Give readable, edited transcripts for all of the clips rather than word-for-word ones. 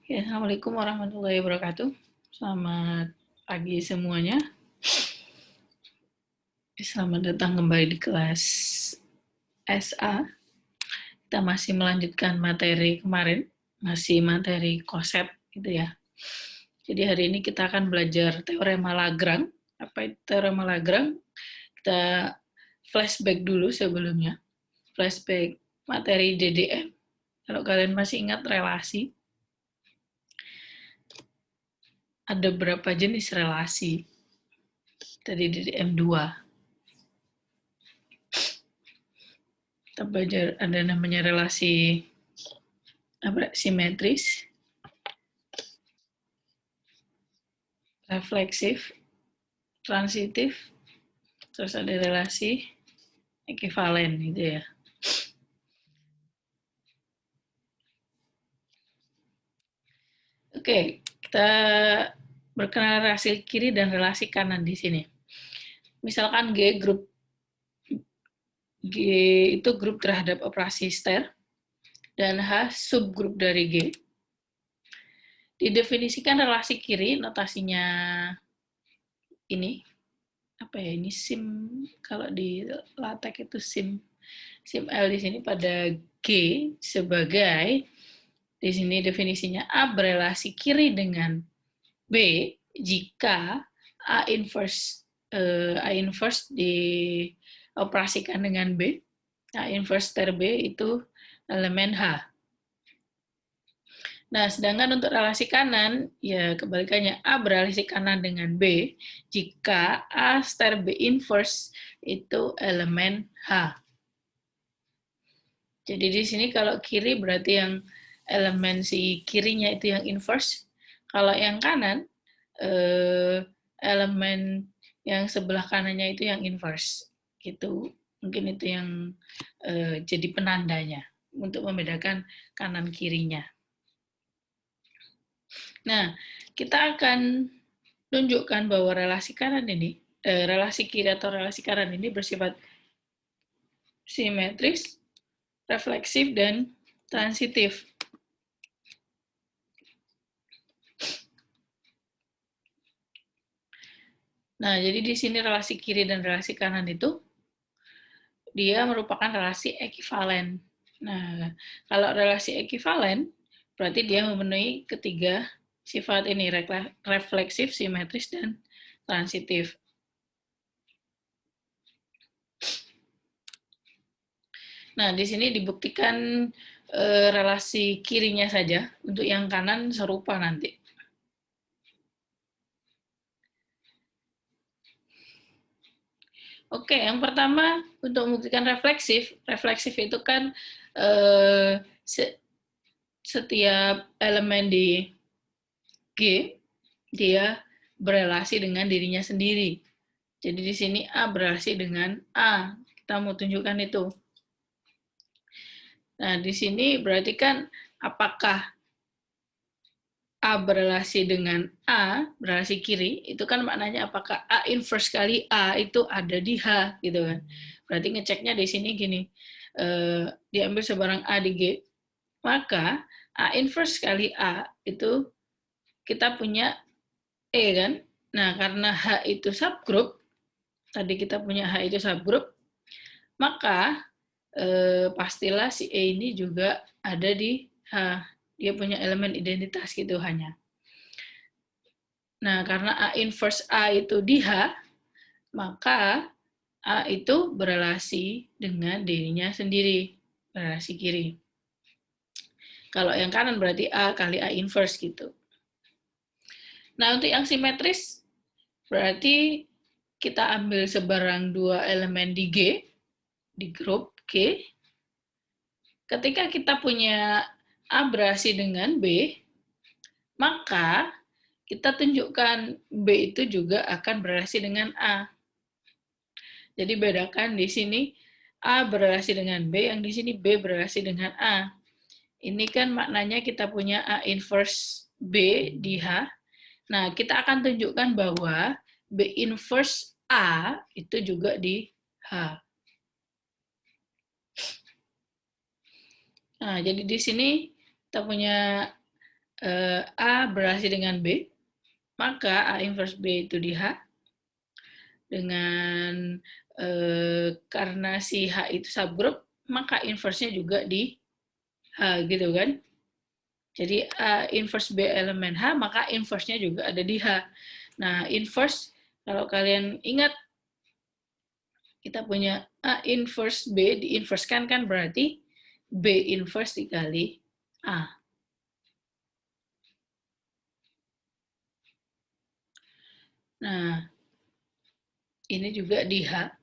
Ya, Assalamualaikum warahmatullahi wabarakatuh. Selamat pagi semuanya. Selamat datang kembali di kelas SA. Kita masih melanjutkan materi kemarin, masih materi konsep gitu ya. Jadi hari ini kita akan belajar teorema Lagrange. Apa itu teorema Lagrange? Kita flashback dulu sebelumnya. Flashback materi DDM. Kalau kalian masih ingat relasi, ada berapa jenis relasi dari DDM 2. Kita belajar ada namanya relasi simetris, refleksif, transitif, terus ada relasi ekivalen gitu ya. Oke, kita berkenaan relasi kiri dan relasi kanan di sini. Misalkan G itu grup terhadap operasi star dan H subgrup dari G. Didefinisikan relasi kiri, notasinya ini apa ya, ini sim, kalau di LaTeX itu sim L di sini pada G sebagai, di sini definisinya A berelasi kiri dengan B jika A inverse dioperasikan dengan B. A inverse ter B itu elemen H. Nah, sedangkan untuk relasi kanan, ya kebalikannya, A berelasi kanan dengan B jika A star B inverse itu elemen H. Jadi di sini kalau kiri berarti yang elemen si kirinya itu yang inverse. Kalau yang kanan, elemen yang sebelah kanannya itu yang inverse. Gitu. Mungkin itu yang jadi penandanya untuk membedakan kanan kirinya. Nah, kita akan tunjukkan bahwa relasi kanan ini, relasi kiri atau relasi kanan ini bersifat simetris, refleksif, dan transitif. Nah, jadi di sini relasi kiri dan relasi kanan itu dia merupakan relasi ekivalen. Nah, kalau relasi ekivalen berarti dia memenuhi ketiga sifat ini, refleksif, simetris, dan transitif. Nah, di sini dibuktikan relasi kirinya saja, untuk yang kanan serupa nanti. Oke, yang pertama untuk membuktikan refleksif itu kan setiap elemen di G dia berelasi dengan dirinya sendiri. Jadi di sini A berelasi dengan A. Kita mau tunjukkan itu. Nah, di sini berarti kan apakah A berelasi dengan A, berelasi kiri, itu kan maknanya apakah A inverse kali A itu ada di H, gitu kan. Berarti ngeceknya di sini gini, diambil sebarang A di G, maka A inverse kali A itu kita punya E kan. Nah, karena H itu subgroup, tadi kita punya H itu subgroup, maka pastilah si E ini juga ada di H. Dia punya elemen identitas gitu hanya. Nah, karena A inverse A itu di H, maka A itu berelasi dengan dirinya sendiri, relasi kiri. Kalau yang kanan berarti A kali A inverse gitu. Nah, untuk yang simetris, berarti kita ambil sebarang dua elemen di G, di grup G. Ketika kita punya A berelasi dengan B, maka kita tunjukkan B itu juga akan berelasi dengan A. Jadi bedakan di sini A berelasi dengan B, yang di sini B berelasi dengan A. Ini kan maknanya kita punya A inverse B di H. Nah, kita akan tunjukkan bahwa B inverse A itu juga di H. Nah, jadi di sini kita punya A berelasi dengan B, maka A inverse B itu di H. Dengan karena si H itu subgroup, maka inverse-nya juga di H, gitu kan. Jadi A inverse B elemen H, maka inverse-nya juga ada di H. Nah, inverse, kalau kalian ingat, kita punya A inverse B, diinversekan kan berarti B inverse dikali A. Nah, ini juga di H.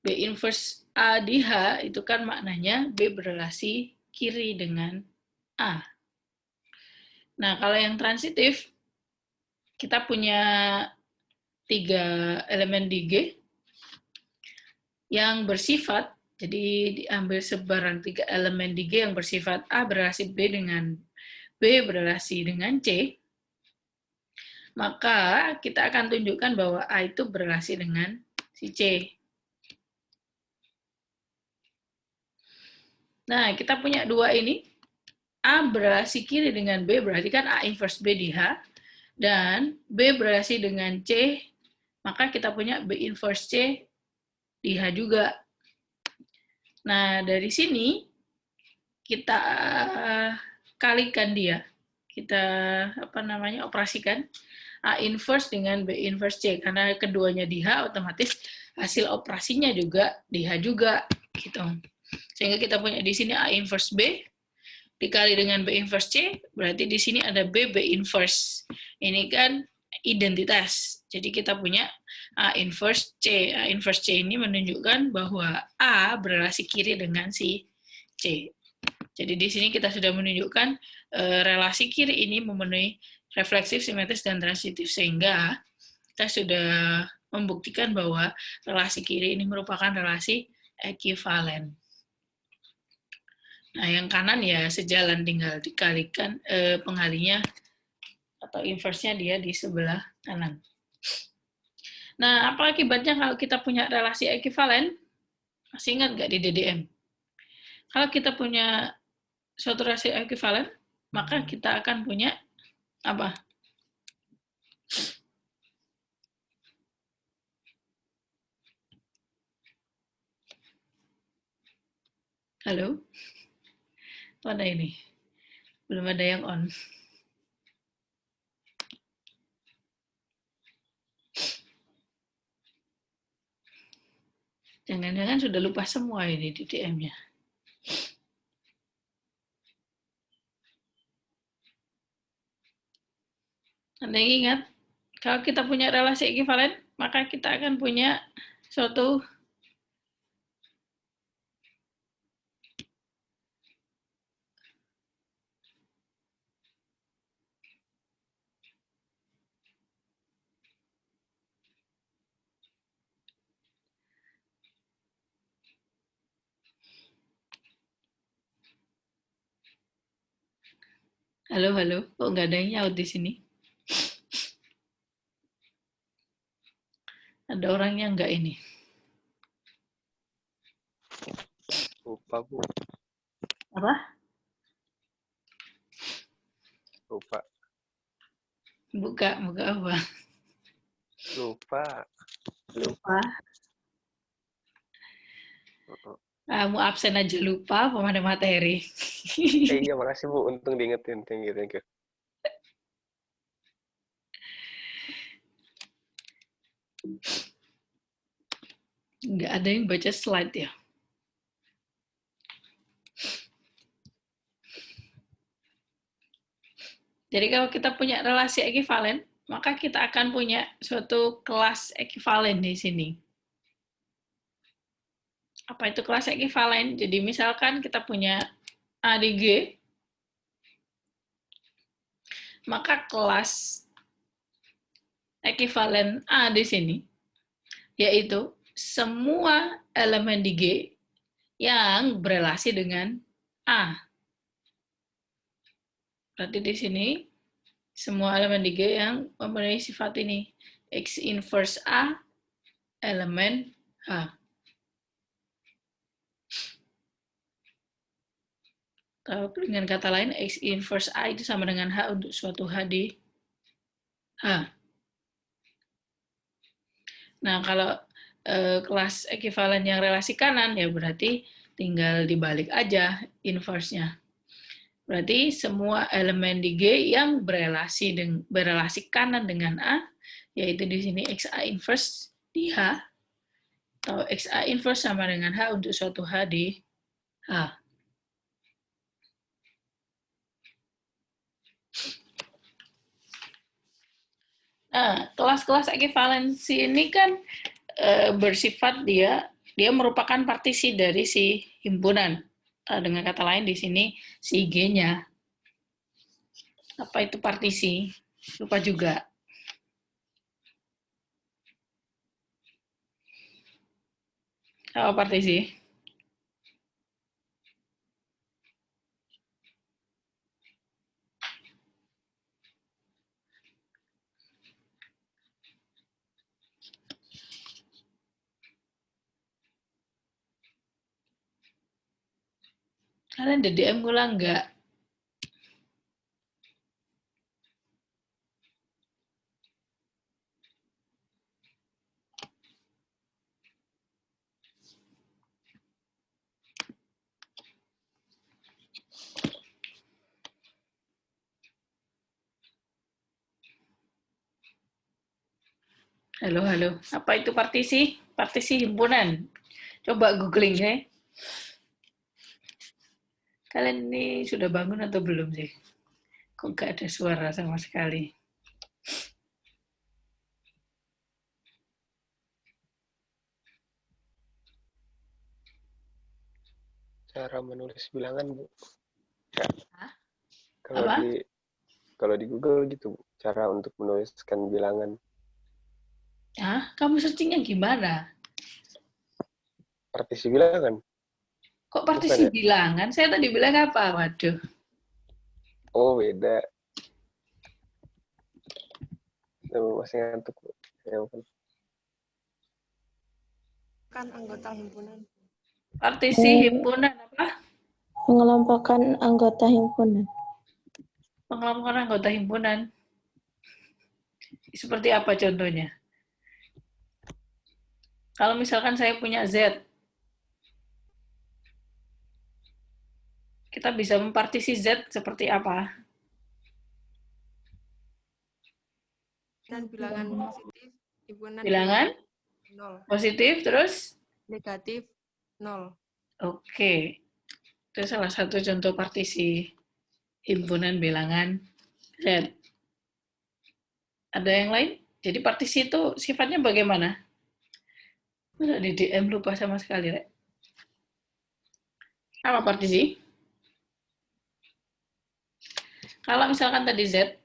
B inverse A di H itu kan maknanya B berelasi kiri dengan A. Nah, kalau yang transitif, kita punya 3 elemen di G yang bersifat, jadi diambil sebaran 3 elemen di G yang bersifat A berelasi B dengan B berelasi dengan C, maka kita akan tunjukkan bahwa A itu berelasi dengan si C. Nah, kita punya 2 ini. A berelasi kiri dengan B, berarti kan A inverse B di H. Dan B berelasi dengan C, maka kita punya B inverse C di H juga. Nah, dari sini kita kalikan dia. Kita operasikan A inverse dengan B inverse C, karena keduanya di H, otomatis hasil operasinya juga di H juga, gitu. Sehingga kita punya di sini A inverse B dikali dengan B inverse C, berarti di sini ada B inverse. Ini kan identitas. Jadi kita punya A inverse C. A inverse C ini menunjukkan bahwa A berelasi kiri dengan si C. Jadi di sini kita sudah menunjukkan relasi kiri ini memenuhi refleksif, simetris, dan transitif, sehingga kita sudah membuktikan bahwa relasi kiri ini merupakan relasi ekivalen. Nah, yang kanan ya sejalan, tinggal dikalikan pengalinya atau inverse-nya dia di sebelah kanan. Nah, apa akibatnya kalau kita punya relasi ekivalen? Masih ingat nggak di DDM? Kalau kita punya suatu relasi ekivalen, maka kita akan punya apa? Halo? Mana ini? Belum ada yang on. Jangan-jangan sudah lupa semua ini di DM-nya. Anda yang ingat, kalau kita punya relasi ekivalen, maka kita akan punya suatu halo, kok nggak ada yang nyaut di sini? Ada orang yang nggak ini. Lupa, Bu. Apa? Lupa. Buka apa? Lupa. Kamu absen aja lupa, pemana materi. Iya, makasih Bu. Untung diingetin. Thank you. Nggak ada yang baca slide ya. Jadi kalau kita punya relasi ekivalen, maka kita akan punya suatu kelas ekivalen di sini. Apa itu kelas ekivalen? Jadi misalkan kita punya A di G, maka kelas ekivalen A di sini, yaitu semua elemen di G yang berelasi dengan A. Berarti di sini semua elemen di G yang mempunyai sifat ini. X inverse A elemen H. Atau dengan kata lain, X inverse A itu sama dengan H untuk suatu H di H. Nah, kalau kelas ekivalen yang relasi kanan, ya berarti tinggal dibalik aja inverse-nya. Berarti semua elemen di G yang berelasi kanan dengan A, yaitu di sini XA inverse di H, atau XA inverse sama dengan H untuk suatu H di H. Nah, kelas-kelas ekivalensi ini kan bersifat dia merupakan partisi dari si himpunan. Dengan kata lain di sini si G-nya. Apa itu partisi? Lupa juga. Apa partisi? Kalian ada DM ngulang nggak? Halo, halo. Apa itu partisi? Partisi himpunan. Coba googling ya. Kalian ini sudah bangun atau belum sih? Kok nggak ada suara sama sekali? Cara menulis bilangan, Bu. Hah? Kalau Apa? di Google gitu, Bu. Cara untuk menuliskan bilangan. Hah? Kamu searchingnya gimana? Partisi bilangan. Kok Bukan partisi ya? bilangan? Saya tadi bilang apa? Waduh. Oh, beda. Masih ngantuk, Bu. Ya, bukan. Kan anggota himpunan. Partisi himpunan apa? Mengelompokkan anggota himpunan. Pengelompokan anggota himpunan. Seperti apa contohnya? Kalau misalkan saya punya Z, kita bisa mempartisi Z seperti apa? Dan bilangan positif, himpunan Bilangan 0. positif, terus? Negatif 0. Oke. Itu salah satu contoh partisi himpunan bilangan Z. Ada yang lain? Jadi partisi itu sifatnya bagaimana? Masa di DM lupa sama sekali, Rek. Apa partisi? Kalau misalkan tadi Z,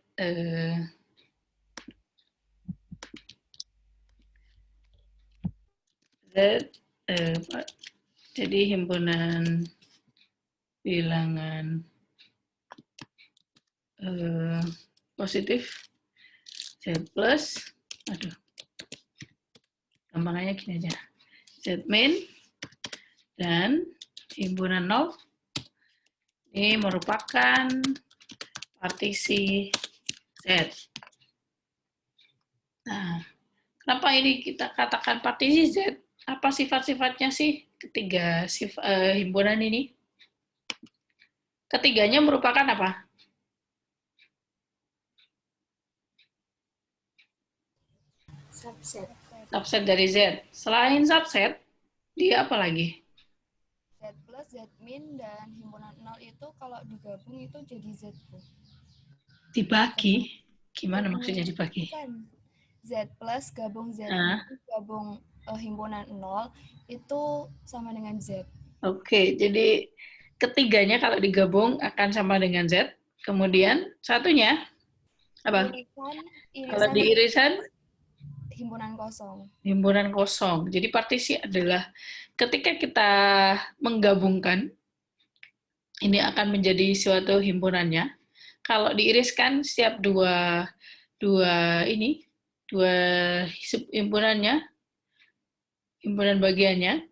jadi himpunan bilangan positif Z plus, aduh, gampangnya gini aja, Z min dan himpunan 0 ini merupakan partisi Z. Nah, kenapa ini kita katakan partisi Z? Apa sifat-sifatnya sih ketiga himpunan ini? Ketiganya merupakan apa? Subset. Subset dari Z. Selain subset, dia apa lagi? Z plus, Z min, dan himpunan 0 itu kalau digabung itu jadi Z. Dibagi? Gimana maksudnya dibagi? Kan Z plus gabung Z Nah. min, gabung himpunan 0 itu sama dengan Z. Oke, jadi ketiganya kalau digabung akan sama dengan Z. Kemudian satunya apa? Kalau di irisan himpunan kosong. Himpunan kosong. Jadi partisi adalah ketika kita menggabungkan, ini akan menjadi suatu himpunannya. Kalau diiriskan setiap dua himpunannya, himpunan bagiannya,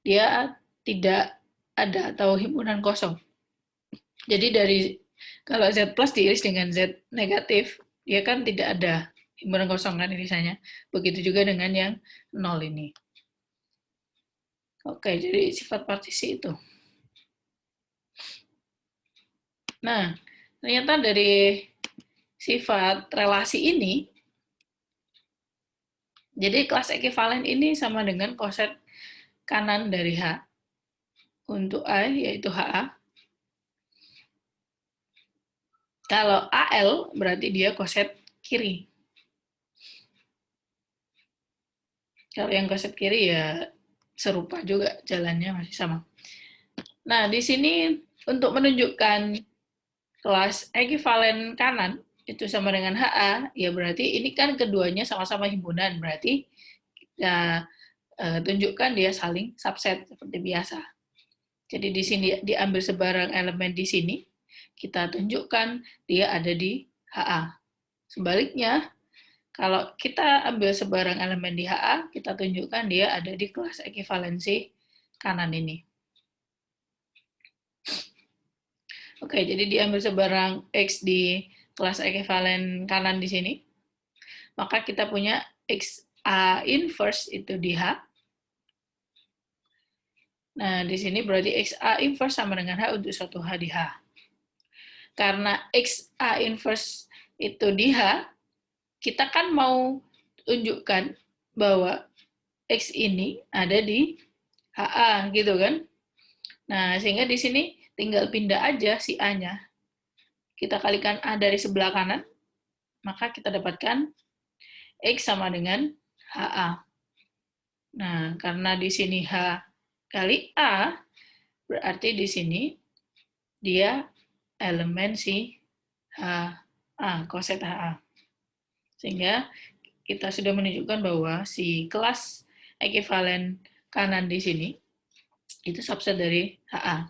dia tidak ada atau himpunan kosong. Jadi kalau Z plus diiris dengan Z negatif, dia kan tidak ada himpunan kosong kan irisannya. Begitu juga dengan yang 0 ini. Oke, jadi sifat partisi itu. Nah, ternyata dari sifat relasi ini, jadi kelas ekivalen ini sama dengan koset kanan dari H. Untuk A, yaitu HA. Kalau AL, berarti dia koset kiri. Kalau yang koset kiri ya serupa juga, jalannya masih sama. Nah, di sini untuk menunjukkan kelas ekivalen kanan, itu sama dengan HA, ya berarti ini kan keduanya sama-sama himpunan, berarti ya, tunjukkan dia saling subset seperti biasa. Jadi di sini diambil sebarang elemen di sini, kita tunjukkan dia ada di HA. Sebaliknya, kalau kita ambil sebarang elemen di HA, kita tunjukkan dia ada di kelas ekivalensi kanan ini. Oke, jadi diambil sebarang X di kelas ekivalen kanan di sini, maka kita punya XA inverse itu di H. Nah, di sini berarti XA inverse sama dengan H untuk suatu H di H. Karena XA inverse itu di H, kita kan mau tunjukkan bahwa X ini ada di HA, gitu kan? Nah, sehingga di sini tinggal pindah aja si A-nya. Kita kalikan A dari sebelah kanan, maka kita dapatkan X sama dengan HA. Nah, karena di sini H kali A, berarti di sini dia elemen si HA, koset HA. Sehingga kita sudah menunjukkan bahwa si kelas ekivalen kanan di sini itu subset dari HA.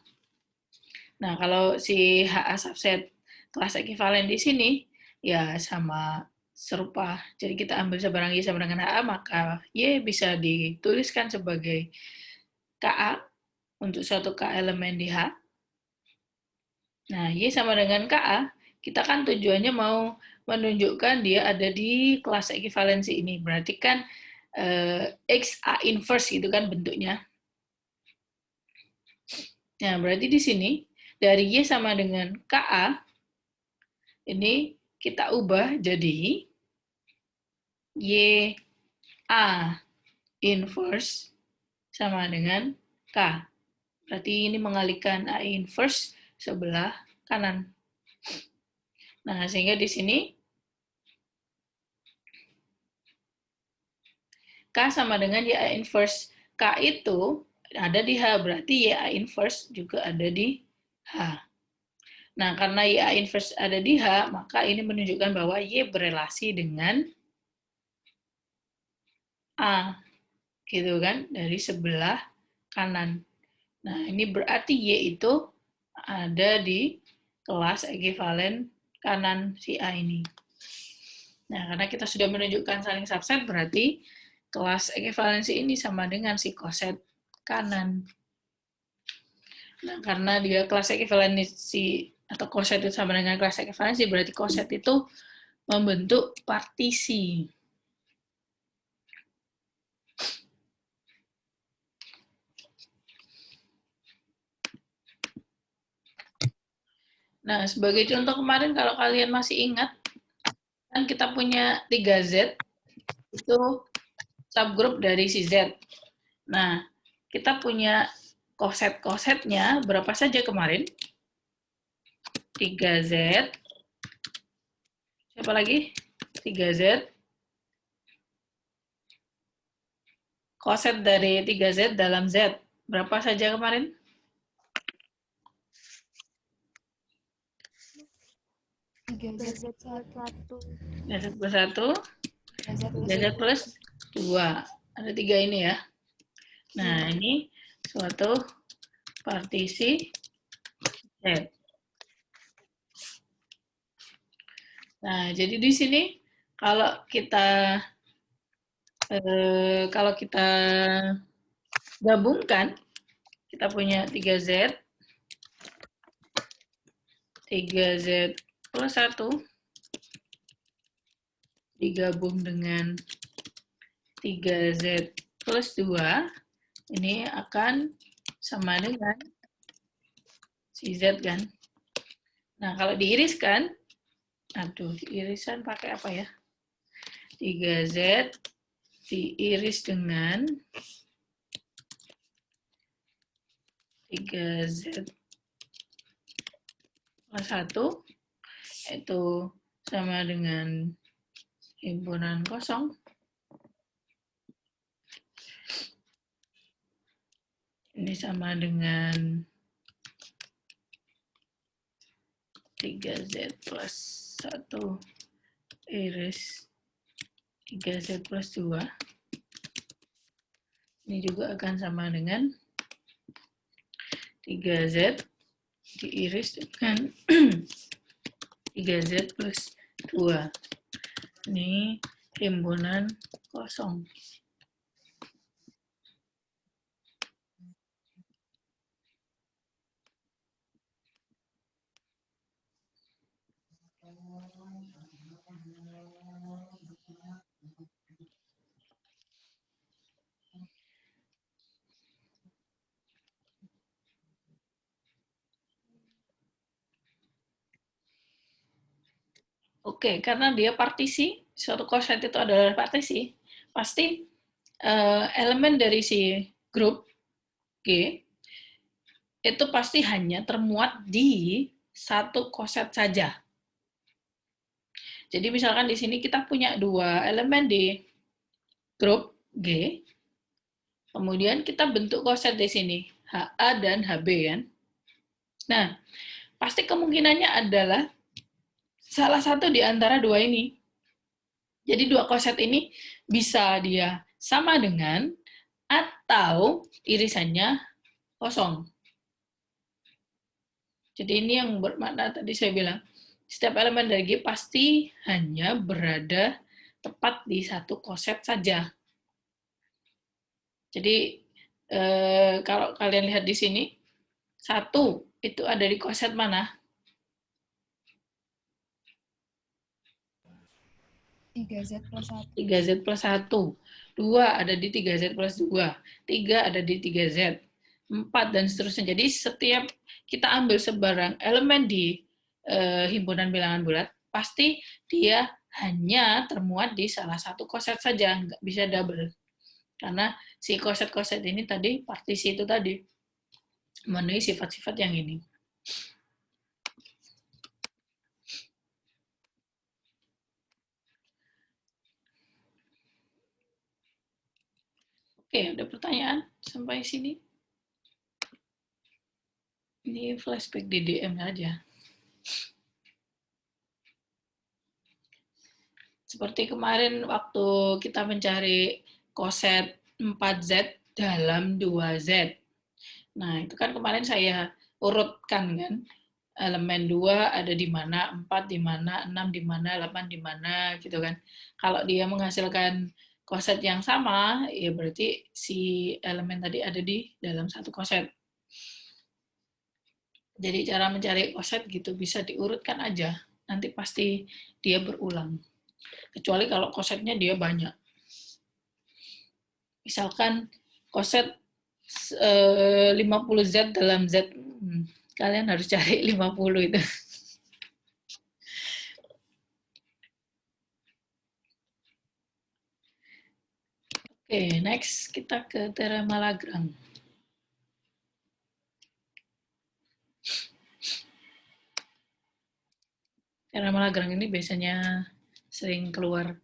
Nah, kalau si HA subset kelas ekivalen di sini, ya sama serupa. Jadi kita ambil sebarang Y sama dengan HA, maka Y bisa dituliskan sebagai KA untuk suatu K elemen di H. Nah, Y sama dengan KA, kita kan tujuannya mau menunjukkan dia ada di kelas ekivalensi ini. Berarti kan XA inverse gitu kan bentuknya. Nah, berarti di sini dari Y sama dengan KA, ini kita ubah jadi YA inverse sama dengan K. Berarti ini mengalihkan A inverse sebelah kanan. Nah, sehingga di sini K sama dengan YA inverse. K itu ada di H, berarti YA inverse juga ada di H. Nah, karena YA inverse ada di H, maka ini menunjukkan bahwa Y berelasi dengan A, gitu kan, dari sebelah kanan. Nah, ini berarti Y itu ada di kelas ekivalen kanan si A ini. Nah, karena kita sudah menunjukkan saling subset, berarti kelas ekivalensi ini sama dengan si koset kanan. Nah, karena dia kelas ekivalensi atau koset itu sama dengan kelas ekivalensi, berarti koset itu membentuk partisi. Nah, sebagai contoh kemarin kalau kalian masih ingat, kan kita punya 3Z, itu subgrup dari si Z. Nah, kita punya koset-kosetnya berapa saja kemarin? 3Z. Siapa lagi? 3Z. Koset dari 3Z dalam Z. Berapa saja kemarin? 3Z1. 3Z plus 1. 3Z plus 2. Ada 3 ini ya. Nah, ini suatu partisi Z. Nah, jadi di sini kalau kita gabungkan, kita punya 3Z 3Z plus 1 digabung dengan 3Z plus 2, ini akan sama dengan si Z kan. Nah, kalau diiriskan, aduh, irisan pakai apa ya? 3Z diiris dengan 3Z plus 1, itu sama dengan himpunan kosong. Ini sama dengan 3Z plus 1 iris 3Z plus 2. Ini juga akan sama dengan 3Z diiris dengan 3Z plus 2. Ini himpunan kosong. Oke, karena dia partisi, suatu koset itu adalah partisi, pasti elemen dari si grup G itu pasti hanya termuat di satu koset saja. Jadi misalkan di sini kita punya 2 elemen di grup G, kemudian kita bentuk koset di sini, HA dan HB kan. Nah, pasti kemungkinannya adalah salah satu di antara 2 ini. Jadi 2 koset ini bisa dia sama dengan atau irisannya kosong. Jadi ini yang bermakna tadi saya bilang, setiap elemen dari G pasti hanya berada tepat di satu koset saja. Jadi kalau kalian lihat di sini, 1 itu ada di koset mana? 3Z plus 1. 3Z plus 1. 2 ada di 3Z plus 2. 3 ada di 3Z. 4 dan seterusnya. Jadi setiap kita ambil sebarang elemen di himpunan bilangan bulat, pasti dia hanya termuat di salah satu koset saja, nggak bisa double. Karena si koset-koset ini tadi, partisi itu tadi, memenuhi sifat-sifat yang ini. Oke, ada pertanyaan sampai sini? Ini flashback DDM aja. Seperti kemarin waktu kita mencari koset 4Z dalam 2Z. Nah, itu kan kemarin saya urutkan kan. Elemen 2 ada di mana, 4 di mana, 6 di mana, 8 di mana, gitu kan. Kalau dia menghasilkan koset yang sama, ya berarti si elemen tadi ada di dalam satu koset. Jadi cara mencari koset gitu bisa diurutkan aja. Nanti pasti dia berulang. Kecuali kalau kosetnya dia banyak. Misalkan koset 50Z dalam Z, kalian harus cari 50 itu. Oke, next kita ke teorema Lagrange. Teorema Lagrange ini biasanya sering keluar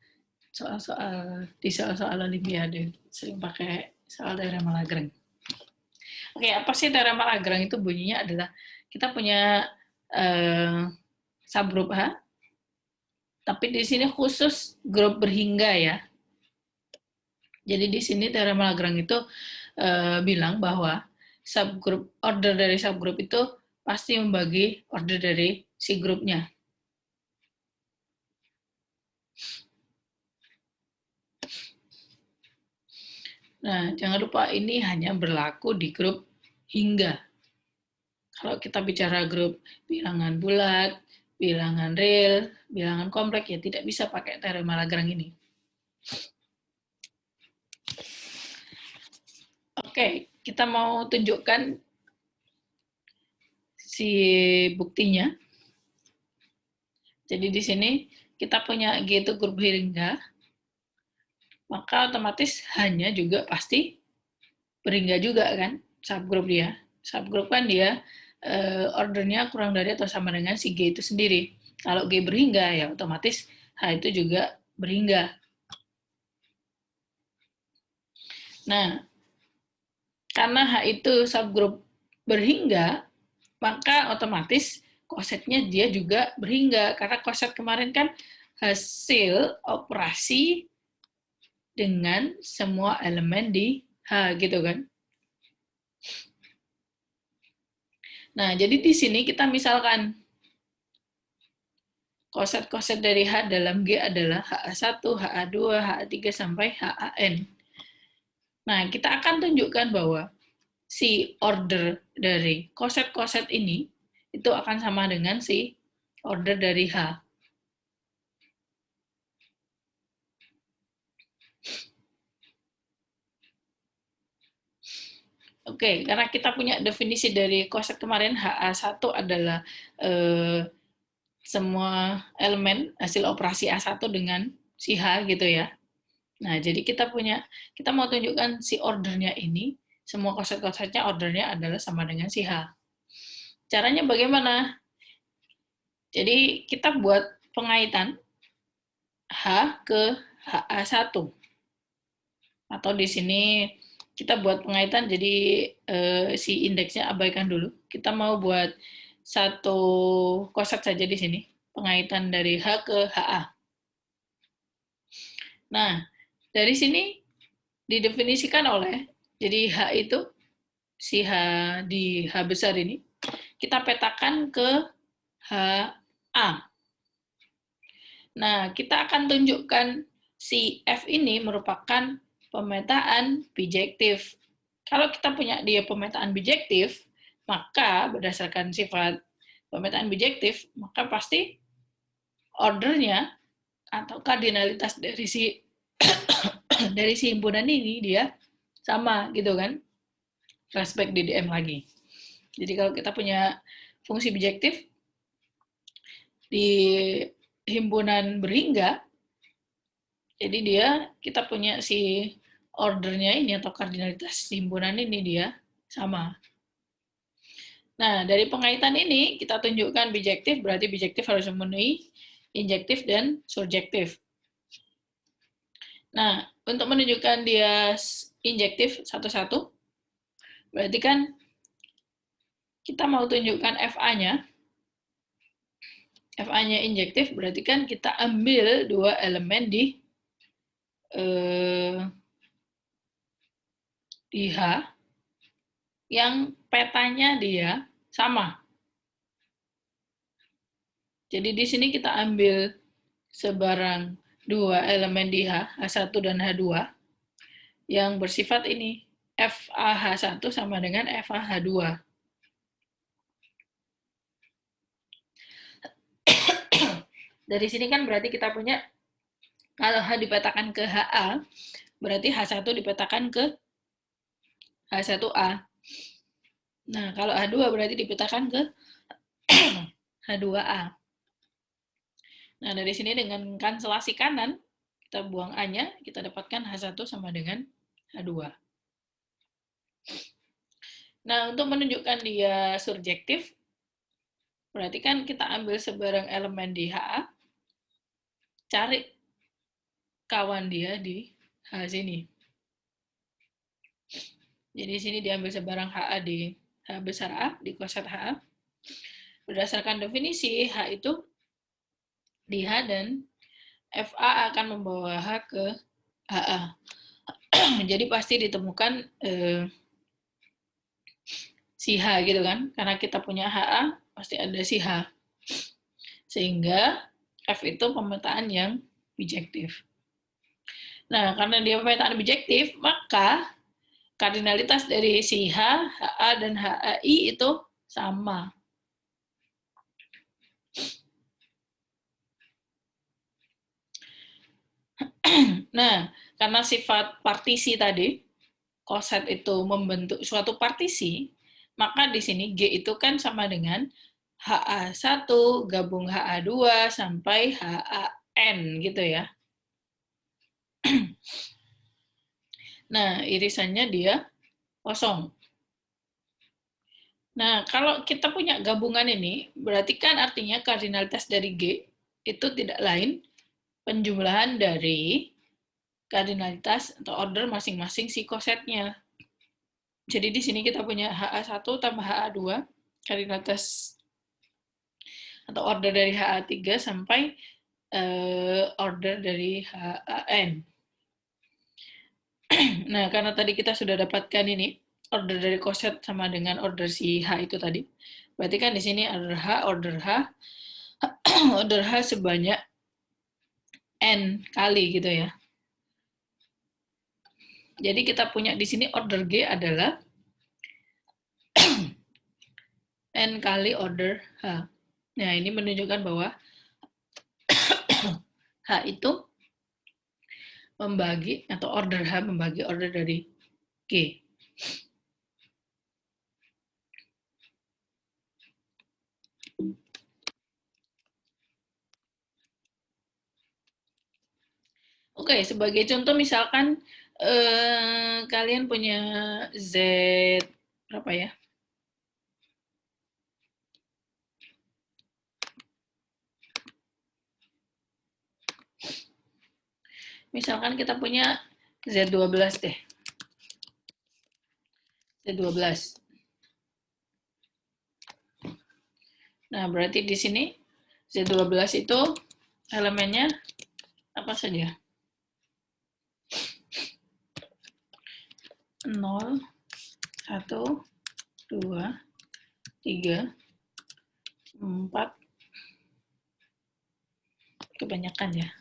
soal-soal di soal-soal olimpiade, sering pakai soal teorema Lagrange. Oke, apa sih teorema Lagrange itu? Bunyinya adalah kita punya subgrup H, tapi di sini khusus grup berhingga ya. Jadi di sini teorema Lagrange itu bilang bahwa subgrup order dari subgrup itu pasti membagi order dari si grupnya. Nah, jangan lupa ini hanya berlaku di grup hingga. Kalau kita bicara grup bilangan bulat, bilangan real, bilangan kompleks, ya tidak bisa pakai teorema Lagrange ini. Oke, kita mau tunjukkan si buktinya. Jadi di sini kita punya G itu grup berhingga, maka otomatis hanya juga pasti berhingga juga kan, subgrup dia. Subgrup kan dia ordernya kurang dari atau sama dengan si G itu sendiri. Kalau G berhingga ya otomatis H itu juga berhingga. Nah, karena H itu subgrup berhingga, maka otomatis kosetnya dia juga berhingga. Karena koset kemarin kan hasil operasi dengan semua elemen di H gitu kan. Nah, jadi di sini kita misalkan koset-koset dari H dalam G adalah HA1, HA2, HA3 sampai HAN. Nah, kita akan tunjukkan bahwa si order dari koset-koset ini itu akan sama dengan si order dari H. Oke, karena kita punya definisi dari koset kemarin, HA1 adalah semua elemen hasil operasi A1 dengan si H gitu ya. Nah, jadi kita mau tunjukkan si ordernya ini, semua koset-kosetnya ordernya adalah sama dengan si H. Caranya bagaimana? Jadi kita buat pengaitan H ke HA1. Atau di sini kita buat pengaitan, jadi si indeksnya abaikan dulu. Kita mau buat satu koset saja di sini, pengaitan dari H ke HA. Nah, dari sini didefinisikan oleh, jadi H itu, si H di H besar ini, kita petakan ke HA. Nah, kita akan tunjukkan si F ini merupakan pemetaan bijektif. Kalau kita punya dia pemetaan bijektif, maka berdasarkan sifat pemetaan bijektif, maka pasti ordernya atau kardinalitas dari si dari si himpunan ini dia sama gitu kan. Flashback DDM lagi. Jadi kalau kita punya fungsi bijektif di himpunan berhingga, jadi dia kita punya si ordernya ini atau kardinalitas himpunan ini dia sama. Nah, dari pengaitan ini kita tunjukkan bijektif, berarti bijektif harus memenuhi injektif dan surjektif. Nah, untuk menunjukkan dia injektif satu-satu, berarti kan kita mau tunjukkan FA-nya. FA-nya injektif, berarti kan kita ambil dua elemen di H yang petanya dia sama. Jadi di sini kita ambil sebarang dua elemen di H, H1 dan H2, yang bersifat ini, FAH1 sama dengan FAH2. Dari sini kan berarti kita punya, kalau H dipetakan ke HA, berarti H1 dipetakan ke H1A. Nah, kalau H2 berarti dipetakan ke H2A. Nah, dari sini dengan kanselasi kanan, kita buang A-nya, kita dapatkan H1 sama dengan H2. Nah, untuk menunjukkan dia surjektif, berarti kan kita ambil sebarang elemen di HA, cari kawan dia di H sini. Jadi di sini diambil sebarang HA di H besar A, di koset HA. Berdasarkan definisi, H itu di H dan FA akan membawa H ke HA. Jadi pasti ditemukan si H gitu kan. Karena kita punya HA, pasti ada si H. Sehingga F itu pemetaan yang bijektif. Nah, karena dia pemetaan bijektif, maka kardinalitas dari si H, HA, dan HAI itu sama. Nah, karena sifat partisi tadi, koset itu membentuk suatu partisi, maka di sini G itu kan sama dengan HA1 gabung HA2 sampai HAN gitu ya. Nah, irisannya dia kosong. Nah, kalau kita punya gabungan ini, berarti kan artinya kardinalitas dari G itu tidak lain penjumlahan dari kardinalitas atau order masing-masing si kosetnya. Jadi di sini kita punya HA1 tambah HA2, kardinalitas atau order dari HA3 sampai order dari HAN. Nah, karena tadi kita sudah dapatkan ini, order dari koset sama dengan order si H itu tadi. Berarti kan di sini order H sebanyak N kali gitu ya. Jadi kita punya di sini order G adalah N kali order H. Nah, ini menunjukkan bahwa H itu membagi, atau order H membagi order dari G. Oke, sebagai contoh misalkan kalian punya Z berapa ya? Misalkan kita punya Z12 deh. Z12. Nah, berarti di sini Z12 itu elemennya apa saja? 0, 1, 2, 3, 4. Kebanyakan ya.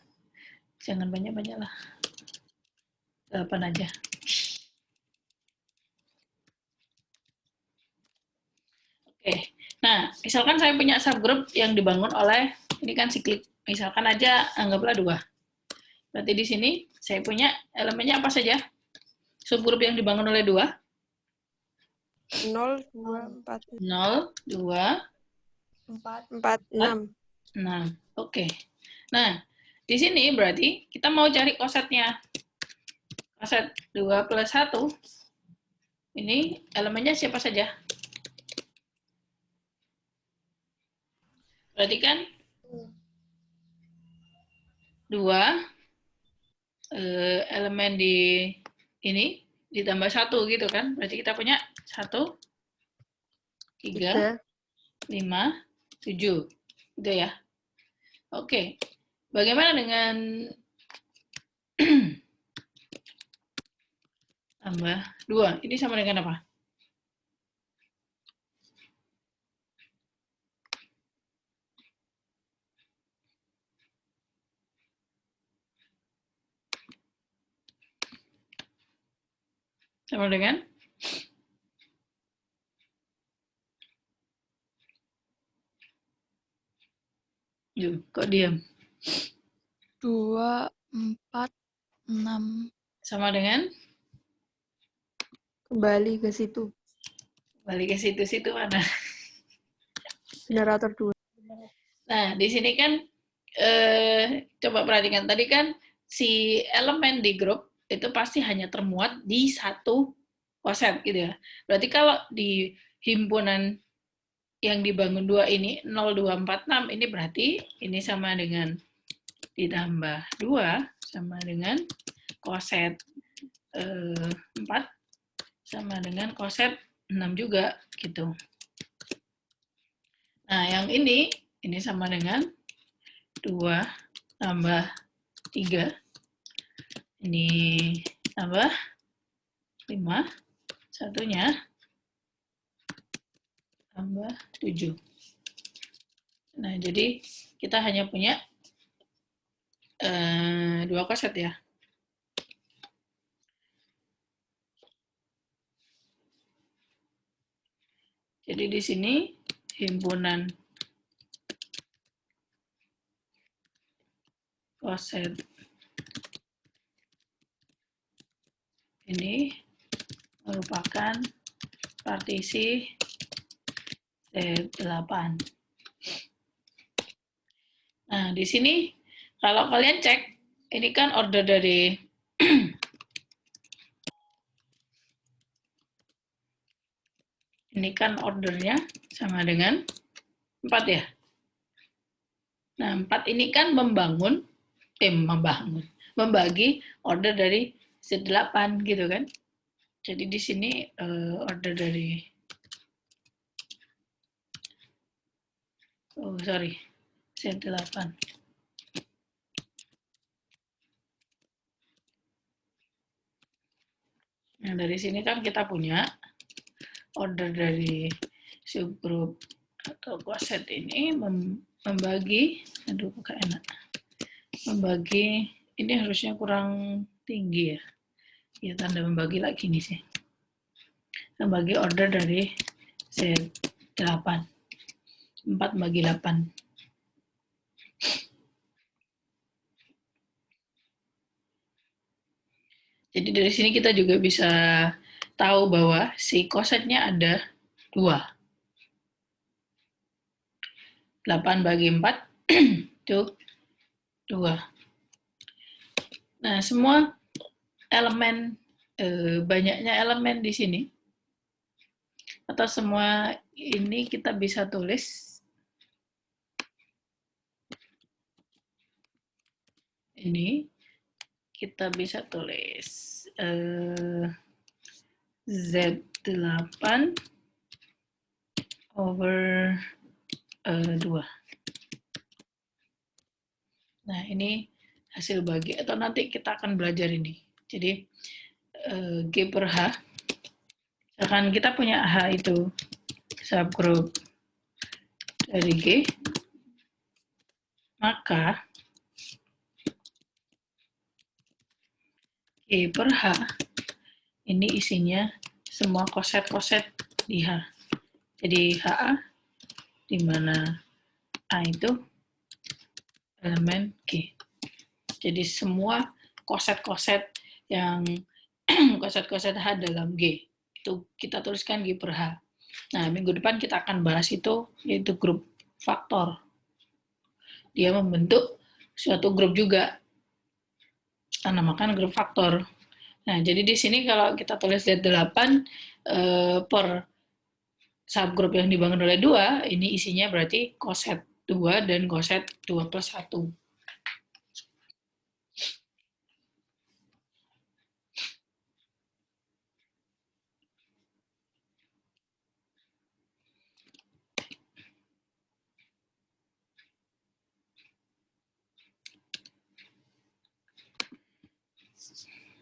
Jangan banyak-banyak lah. 8 aja. Oke. Nah, misalkan saya punya subgroup yang dibangun oleh, ini kan siklik. Misalkan aja anggaplah 2. Berarti di sini saya punya elemennya apa saja? Subgroup yang dibangun oleh 2? 0, 2, 4, 0, 2, 4, 4, 6. 6. Oke. Nah, di sini berarti kita mau cari kosetnya. Koset 2 plus 1. Ini elemennya siapa saja? Berarti kan 2 elemen di ini ditambah 1 gitu kan. Berarti kita punya 1, 3, 5, 7. Gitu ya. Oke. Bagaimana dengan tambah 2? Ini sama dengan apa? Sama dengan? Yuk, kok diam? 2, 4, 6. Sama dengan? Kembali ke situ. Balik ke situ-situ mana? Generator 2. Nah, di sini kan coba perhatikan tadi kan si elemen di grup itu pasti hanya termuat di satu koset gitu ya. Berarti kalau di himpunan yang dibangun 2 ini 0, 2, 4, 6 ini berarti ini sama dengan ditambah 2 sama dengan koset 4 sama dengan koset 6 juga gitu. Nah, yang ini sama dengan 2 tambah 3. Ini tambah 5. Satunya tambah 7. Nah, jadi kita hanya punya 2 koset ya. Jadi di sini himpunan koset ini merupakan partisi Z8. Nah, di sini kalau kalian cek, ini kan order dari ini kan ordernya sama dengan 4 ya. Nah, 4 ini kan membagi order dari Z8 gitu kan. Jadi di sini order dari Z8. Nah, dari sini kan kita punya order dari subgroup atau koset ini membagi, membagi, ini harusnya kurang tinggi ya. Ya, tanda membagi lagi nih sih. Membagi order dari Z8. 4 bagi 8. Jadi dari sini kita juga bisa tahu bahwa si kosetnya ada 2. 8 bagi 4 itu 2. Nah, semua elemen, banyaknya elemen di sini, atau semua ini kita bisa tulis ini, kita bisa tulis Z8 over 2. Nah, ini hasil bagi, atau nanti kita akan belajar ini. Jadi, G per H, misalkan kita punya H itu subgroup dari G, maka G per H ini isinya semua koset-koset di H. Jadi HA, di mana A itu elemen G. Jadi semua koset-koset yang koset-koset H dalam G, itu kita tuliskan G per H. Nah, minggu depan kita akan bahas itu, yaitu grup faktor. Dia membentuk suatu grup juga. Kita namakan grup faktor. Nah, jadi di sini kalau kita tulis Z8 per subgroup yang dibangun oleh 2, ini isinya berarti koset 2 dan koset 2 plus 1.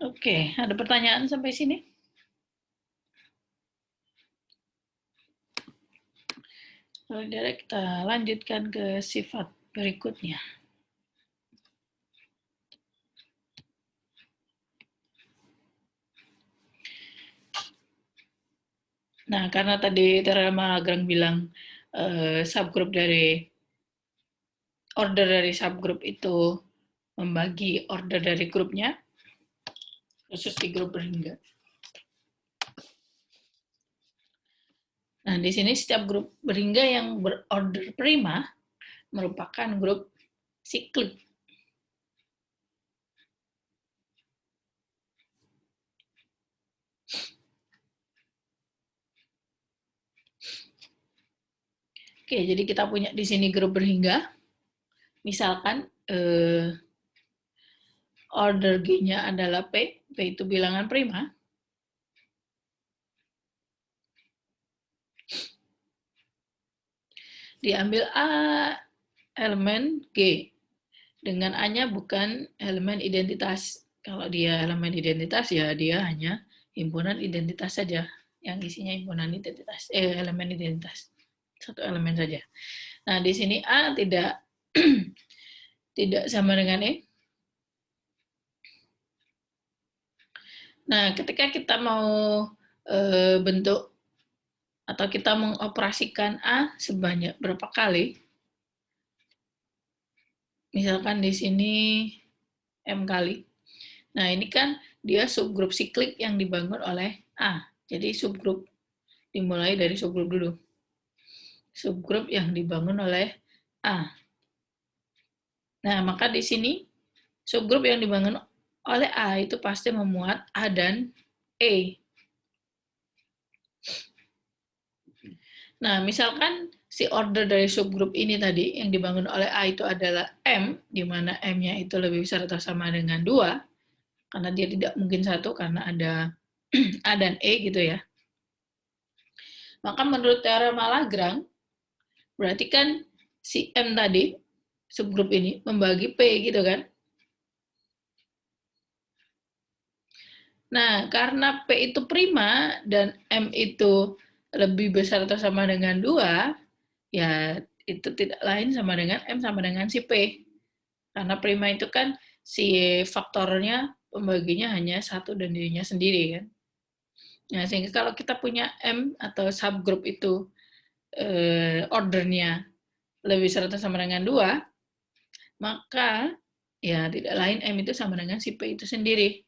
Oke, ada pertanyaan sampai sini? Kalau tidak, kita lanjutkan ke sifat berikutnya. Nah, karena tadi Theorema Lagrange bilang subgroup dari order dari subgroup itu membagi order dari grupnya, khusus di grup berhingga. Nah, di sini setiap grup berhingga yang berorder prima merupakan grup siklik. Oke, jadi kita punya di sini grup berhingga. Misalkan order G-nya adalah P itu bilangan prima. Diambil A elemen G, dengan A-nya bukan elemen identitas. Kalau dia elemen identitas, ya dia hanya himpunan identitas saja, yang isinya himpunan identitas, elemen identitas. Satu elemen saja. Nah, di sini A tidak tidak sama dengan E. Nah, ketika kita mau bentuk atau kita mengoperasikan A sebanyak berapa kali. Misalkan di sini M kali. Nah, ini kan dia subgrup siklik yang dibangun oleh A. Jadi subgrup dimulai dari subgrup dulu. Subgrup yang dibangun oleh A. Nah, maka di sini subgrup yang dibangun oleh A itu pasti memuat A dan E. Nah, misalkan si order dari subgrup ini tadi yang dibangun oleh A itu adalah M, di mana M-nya itu lebih besar atau sama dengan 2, karena dia tidak mungkin 1 karena ada A dan E gitu ya. Maka menurut teorema Lagrange, berarti kan si M tadi, subgrup ini, membagi P gitu kan. Nah, karena P itu prima dan M itu lebih besar atau sama dengan 2, ya itu tidak lain sama dengan M sama dengan si P. Karena prima itu kan si faktornya, pembaginya hanya 1 dan dirinya sendiri kan. Nah, sehingga kalau kita punya M atau subgroup itu ordernya lebih besar atau sama dengan 2, maka ya tidak lain M itu sama dengan si P itu sendiri.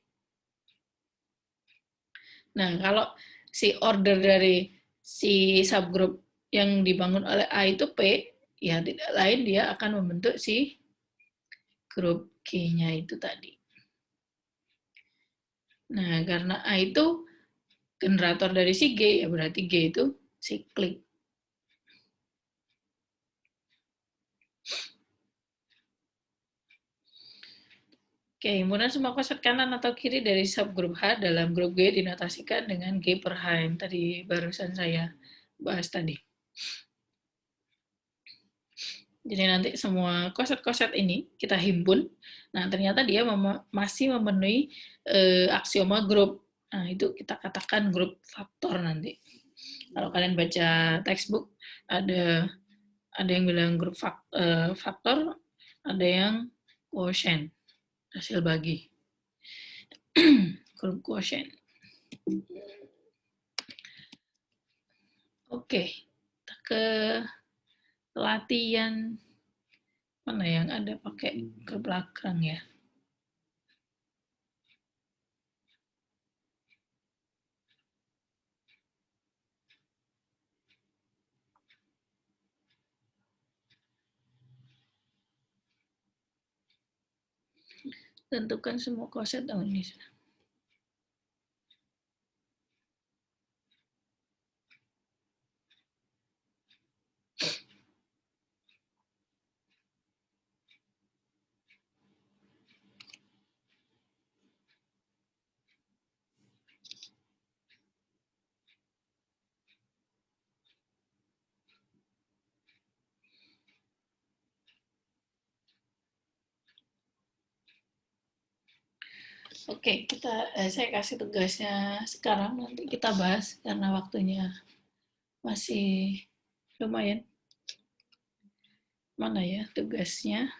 Nah, kalau si order dari si subgroup yang dibangun oleh A itu P, ya tidak lain dia akan membentuk si grup G-nya itu tadi. Nah, karena A itu generator dari si G, ya berarti G itu siklik. Oke, himpunan semua koset kanan atau kiri dari subgrup H dalam grup G dinotasikan dengan G per H yang tadi barusan saya bahas tadi. Jadi nanti semua koset-koset ini kita himpun. Nah, ternyata dia masih memenuhi aksioma grup. Nah, itu kita katakan grup faktor nanti. Kalau kalian baca textbook, ada yang bilang grup faktor, ada yang quotient, hasil bagi. Grup quotient. Oke, kita ke latihan mana yang ada pakai grup Lagrange ya. Tentukan semua koset ini. Oke, saya kasih tugasnya sekarang, nanti kita bahas karena waktunya masih lumayan. Mana ya tugasnya?